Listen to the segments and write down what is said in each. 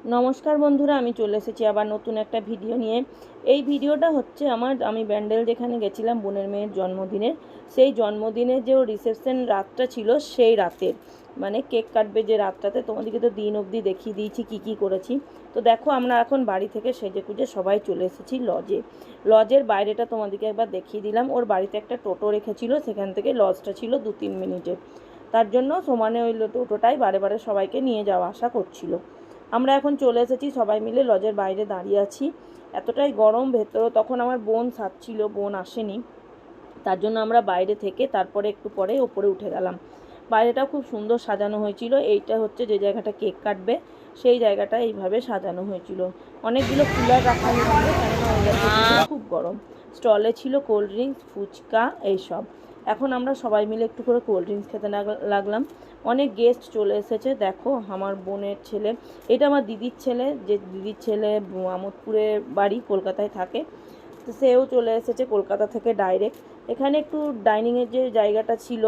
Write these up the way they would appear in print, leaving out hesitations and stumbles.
নমস্কার বন্ধুরা, আমি চলে এসেছি আবার নতুন একটা ভিডিও নিয়ে। এই ভিডিওটা হচ্ছে আমি ব্যান্ডেল যেখানে গেছিলাম বোনের মেয়ের জন্মদিনের, সেই জন্মদিনের যে রিসেপশন রাতটা ছিল সেই রাতের, মানে কেক কাটবে যে রাতটাতে। তোমাদেরকে তো দিন অবধি দেখিয়ে দিয়েছি কী কী করেছি। তো দেখো, আমরা এখন বাড়ি থেকে সেজে কুজে সবাই চলে এসেছি লজের বাইরেটা তোমাদেরকে একবার দেখিয়ে দিলাম। ওর বাড়িতে একটা টোটো রেখেছিল, সেখান থেকে লজটা ছিল 2-3 মিনিটে। তার জন্য সমানে ওই টোটোটাই বারে বারে সবাইকে নিয়ে যাওয়া আসা করছিল। আমরা এখন চলে এসেছি, সবাই মিলে লজের বাইরে দাঁড়িয়ে আছি। এতটাই গরম ভেতরে, তখন আমার বোন সাজছিল, বোন আসেনি, তার জন্য আমরা বাইরে থেকে তারপরে একটু পরে ওপরে উঠে গেলাম। বাইরেটাও খুব সুন্দর সাজানো হয়েছিল। এইটা হচ্ছে যে জায়গাটা কেক কাটবে, সেই জায়গাটা এইভাবে সাজানো হয়েছিল। অনেকগুলো কুলার রাখা হয়েছিল, কেননা ওই জায়গাটা খুব গরম। স্টলে ছিল কোল্ড ড্রিঙ্কস, ফুচকা, এইসব। এখন আমরা সবাই মিলে একটু করে কোল্ড ড্রিঙ্কস খেতে লাগলাম। অনেক গেস্ট চলে এসেছে। দেখো, আমার বোনের ছেলে, এটা আমার দিদির ছেলে, যে দিদির ছেলে আমোদপুরে বাড়ি, কলকাতায় থাকে। তো সেও চলে এসেছে কলকাতা থেকে ডাইরেক্ট। এখানে একটু ডাইনিংয়ের যে জায়গাটা ছিল,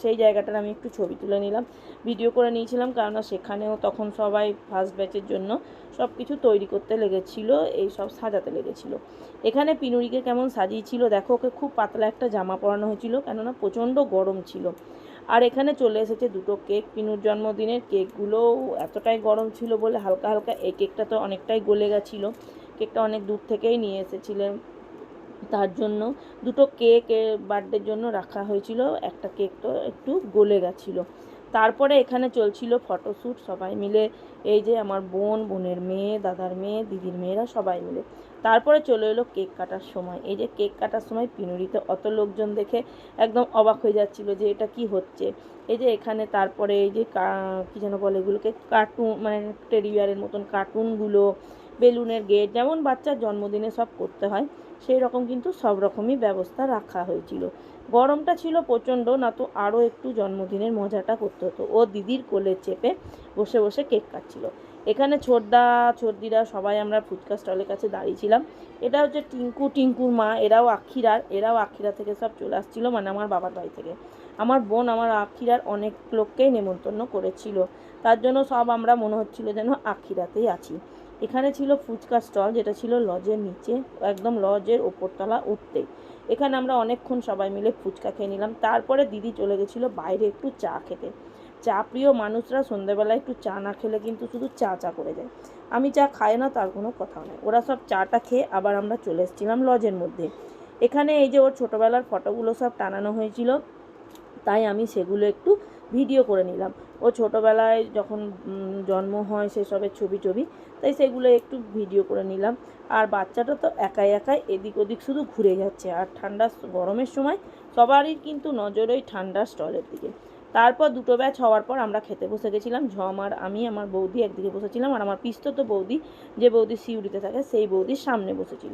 সেই জায়গাটার আমি একটু ছবি তুলে নিলাম, ভিডিও করে নিয়েছিলাম, কেননা সেখানেও তখন সবাই ফার্স্ট ব্যাচের জন্য সব কিছু তৈরি করতে লেগেছিল, এই সব সাজাতে লেগেছিল। এখানে পিনুরিকে কেমন সাজিয়েছিল দেখো, ওকে খুব পাতলা একটা জামা পরানো হয়েছিল, কেননা প্রচণ্ড গরম ছিল। আর এখানে চলে এসেছে দুটো কেক, পিনুর জন্মদিনের কেকগুলো এতটাই গরম ছিল বলে হালকা হালকা, এই কেকটা তো অনেকটাই গলে গেছিলো, কেকটা অনেক দূর থেকেই নিয়ে এসেছিলেন, তার জন্য দুটো কেক বার্থডের জন্য রাখা হয়েছিল, একটা কেক তো একটু গলে গেছিলো। তারপরে এখানে চলছিল ফটোশ্যুট, সবাই মিলে, এই যে আমার বোনের মেয়ে, দাদার মেয়ে, দিদির মেয়েরা সবাই মিলে। তারপরে চলে এলো কেক কাটার সময়। এই যে কেক কাটার সময় পিনুরিতে অত লোকজন দেখে একদম অবাক হয়ে যাচ্ছিল যে এটা কি হচ্ছে। এই যে এখানে তারপরে এই যে কী যেন বলে এগুলোকে, কার্টুন, মানে টেডি বিয়ারের মতন কার্টুনগুলো, বেলুনের গেট, যেমন বাচ্চার জন্মদিনে সব করতে হয় সেই রকম কিন্তু সব রকমই ব্যবস্থা রাখা হয়েছিল। গরমটা ছিল প্রচণ্ড, না তো আরও একটু জন্মদিনের মজাটা করতে হতো। ও দিদির কোলে চেপে বসে বসে কেক কাটছিল। এখানে ছোটদিরা সবাই আমরা ফুচকা স্টলের কাছে দাঁড়িয়েছিলাম। এটা হচ্ছে টিঙ্কুর মা, এরাও আক্ষিরা থেকে সব চলে আসছিলো, মানে আমার বাবার বাড়ি থেকে। আমার বোন আমার আক্ষিরার অনেক লোককেই নেমন্তন্ন করেছিল, তার জন্য সব আমরা মনে হচ্ছিল যেন আক্ষিরাতেই আছি। এখানে ছিল ফুচকা স্টল, যেটা ছিল লজের নিচে, একদম লজের ওপরতলা উঠতেই। এখানে আমরা অনেকক্ষণ সবাই মিলে ফুচকা খেয়ে নিলাম। তারপরে দিদি চলে গেছিলো বাইরে একটু চা খেতে। চা প্রিয় মানুষরা সন্ধ্যেবেলায় একটু চা না খেলে কিন্তু শুধু চা করে যায়। আমি চা খাই না, তার কোনো কথা নেই। ওরা সব চাটা খেয়ে আবার আমরা চলে এসেছিলাম লজের মধ্যে। এখানে এই যে ওর ছোটোবেলার ফটোগুলো সব টানানো হয়েছিল, তাই আমি সেগুলো একটু ভিডিও করে নিলাম। ও ছোটোবেলায় যখন জন্ম হয় সেসবের ছবি, তাই সেগুলো একটু ভিডিও করে নিলাম। আর বাচ্চাটা তো একাই এদিক ওদিক শুধু ঘুরে যাচ্ছে। আর গরমের সময় সবারই কিন্তু নজর ওই ঠান্ডা স্টলের দিকে। তারপর দুটো ব্যাচ হওয়ার পর আমরা খেতে বসে গেছিলাম। আমি, আমার বৌদি একদিকে বসেছিলাম, আর আমার পিস্তত বৌদি, যে বৌদি সিউড়িতে থাকে, সেই বৌদির সামনে বসেছিল।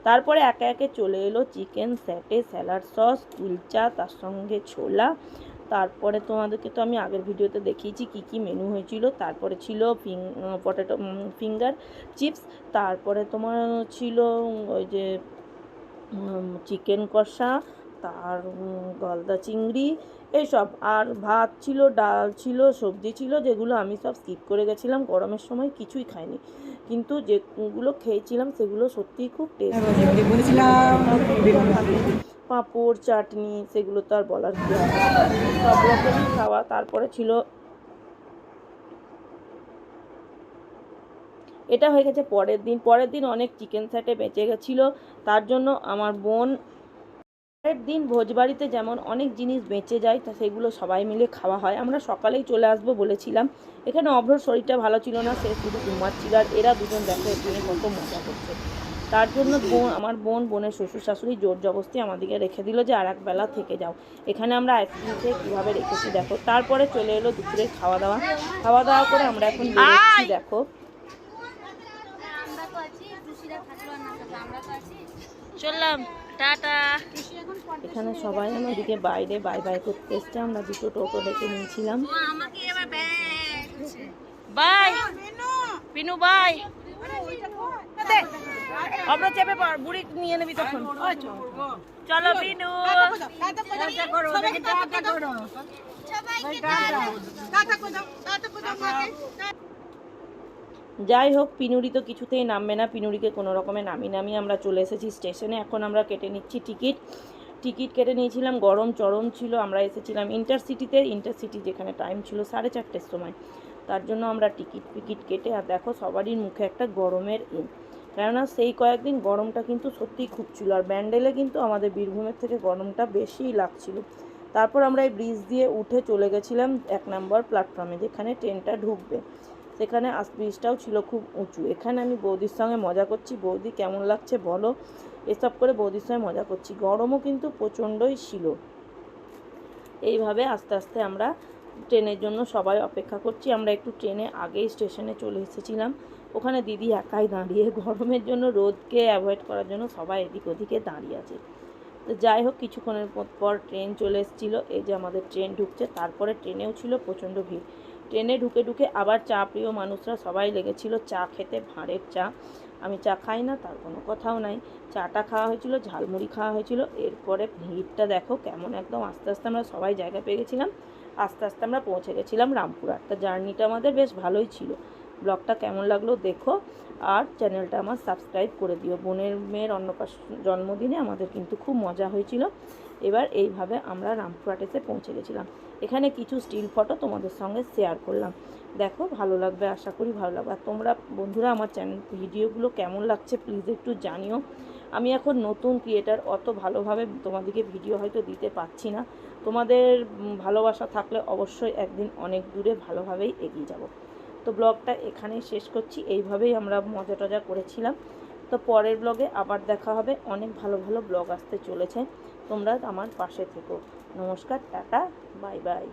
তারপরে একে একে চলে এলো চিকেন স্যাটে, স্যালাড সস, কুলচা, তার সঙ্গে ছোলা। তারপরে তোমাদেরকে তো আমি আগের ভিডিওতে দেখিয়েছি কী কী মেনু হয়েছিল। তারপরে ছিল পটেটো ফিঙ্গার চিপস, তারপরে তোমার ছিল ওই যে চিকেন কষা, তার গলদা চিংড়ি, এইসব। আর ভাত ছিল, ডাল ছিল, সবজি ছিল, যেগুলো আমি সব স্কিপ করে গেছিলাম, গরমের সময় কিছুই খাইনি, কিন্তু যেগুলো খেয়েছিলাম সেগুলো সত্যিই খুব টেস্ট বলেছিলাম। পাঁপড়, চাটনি, সেগুলো তো আর বলার কি, সব রকমই খাওয়া। তারপরে ছিল, এটা হয়ে গেছে পরের দিন অনেক চিকেন স্যাটে বেঁচে গেছিলো, তার জন্য আমার বোন, পরের দিন ভোজবাড়িতে যেমন অনেক জিনিস বেঁচে যায়, তা সেগুলো সবাই মিলে খাওয়া হয়। আমরা সকালেই চলে আসবো বলেছিলাম। এখানে অভ্রর শরীরটা ভালো ছিল না, সে শুধু ঘুমাচ্ছিল, আর এরা দুজন দেখো এখানে কত মজা করছে। তার জন্য আমার বোনের শ্বশুর শাশুড়ি জোর জবরদস্তি আমাদেরকে রেখে দিল যে আর এক বেলা থেকে যাও। এখানে আমরা আইসক্রিম খেয়ে কীভাবে রেখেছি দেখো। তারপরে চলে এলো দুপুরের খাওয়া দাওয়া করে আমরা এখন বেরোচ্ছি। দেখো, চললাম, টাটা। এখানে সবাই আমাদেরকে বাইরে বাই করতে এসছে। আমরা দুটো টোটো ডেকে নিয়েছিলাম। Bye Pinu, bye. আমরা চেপে পড়, বুড়ি নিয়ে নেবি তখন। চলো পিনু, যাই হোক, পিনুরি তো কিছুতেই নামবে না, পিনুরিকে কোনো রকমে নামিয়ে আমরা চলে এসেছি স্টেশনে। এখন আমরা কেটে নিচ্ছি টিকিট কেটে নিয়েছিলাম, গরম চরম ছিল। আমরা এসেছিলাম ইন্টারসিটি যেখানে টাইম ছিল 4:30 সময়, তার জন্য আমরা টিকিট কেটে, আর দেখো সবারই মুখে একটা গরমের কেননা সেই কয়েকদিন গরমটা কিন্তু সত্যিই খুব ছিল, আর ব্যান্ডেলে কিন্তু আমাদের বীরভূমের থেকে গরমটা বেশিই লাগছিল। তারপর আমরা এই ব্রিজ দিয়ে উঠে চলে গেছিলাম 1 নম্বর প্ল্যাটফর্মে, যেখানে ট্রেনটা ঢুকবে। সেখানে ব্রিজটাও ছিল খুব উঁচু। এখানে আমি বৌদির সঙ্গে মজা করছি, বৌদি কেমন লাগছে বলো, এসব করে বৌদির সঙ্গে মজা করছি। গরমও কিন্তু প্রচণ্ডই ছিল। এইভাবে আস্তে আস্তে আমরা ট্রেনের জন্য সবাই অপেক্ষা করছি। আমরা একটু ট্রেনে আগেই স্টেশনে চলে এসেছিলাম। ওখানে দিদি একাই দাঁড়িয়ে, গরমের জন্য রোদকে অ্যাভয়েড করার জন্য সবাই এদিক ওদিকে দাঁড়িয়ে আছে। তো যাই হোক, কিছুক্ষণের পর ট্রেন চলে এসেছিলো। এই যে আমাদের ট্রেন ঢুকছে। তারপরে ট্রেনেও ছিল প্রচণ্ড ভিড়। ট্রেনে ঢুকে আবার চা প্রিয় মানুষরা সবাই লেগেছিল চা খেতে, ভাঁড়ের চা। আমি চা খাই না, তার কোনো কথাও নাই। চাটা খাওয়া হয়েছিল, ঝালমুড়ি খাওয়া হয়েছিল। এরপরে ভিড়টা দেখো কেমন, একদম আস্তে আস্তে আমরা সবাই জায়গা পেয়ে গেছিলাম। আস্তে আস্তে আমরা পৌঁছে গেছিলাম রামপুরহাট। তা জার্নিটা আমাদের বেশ ভালোই ছিল। ব্লগটা কেমন লাগলো দেখো, আর চ্যানেলটা আমার সাবস্ক্রাইব করে দিও। বোনের মেয়ের জন্মদিনে আমাদের কিন্তু খুব মজা হয়েছিল। এবার এইভাবে আমরা রামপুরহাট এসে পৌঁছে গেছিলাম। এখানে কিছু স্টিল ফটো তোমাদের সঙ্গে শেয়ার করলাম। দেখো, ভালো লাগবে, আশা করি ভালো লাগবে। আর তোমরা বন্ধুরা আমার ভিডিওগুলো কেমন লাগছে প্লিজ একটু জানিও। আমি এখন নতুন ক্রিয়েটার, অত ভালোভাবে তোমাদেরকে ভিডিও হয়তো দিতে পারছি না। তোমাদের ভালোবাসা থাকলে অবশ্যই একদিন অনেক দূরে ভালোভাবেই এগিয়ে যাব। তো ব্লগটা এখানেই শেষ করছি। এইভাবেই আমরা মজা টজা করেছিলাম। তো পরের ব্লগে আবার দেখা হবে। অনেক ভালো ভালো ব্লগ আসতে চলেছে, তোমরা আমার পাশে থেকো। নমস্কার, টাটা, বাই বাই।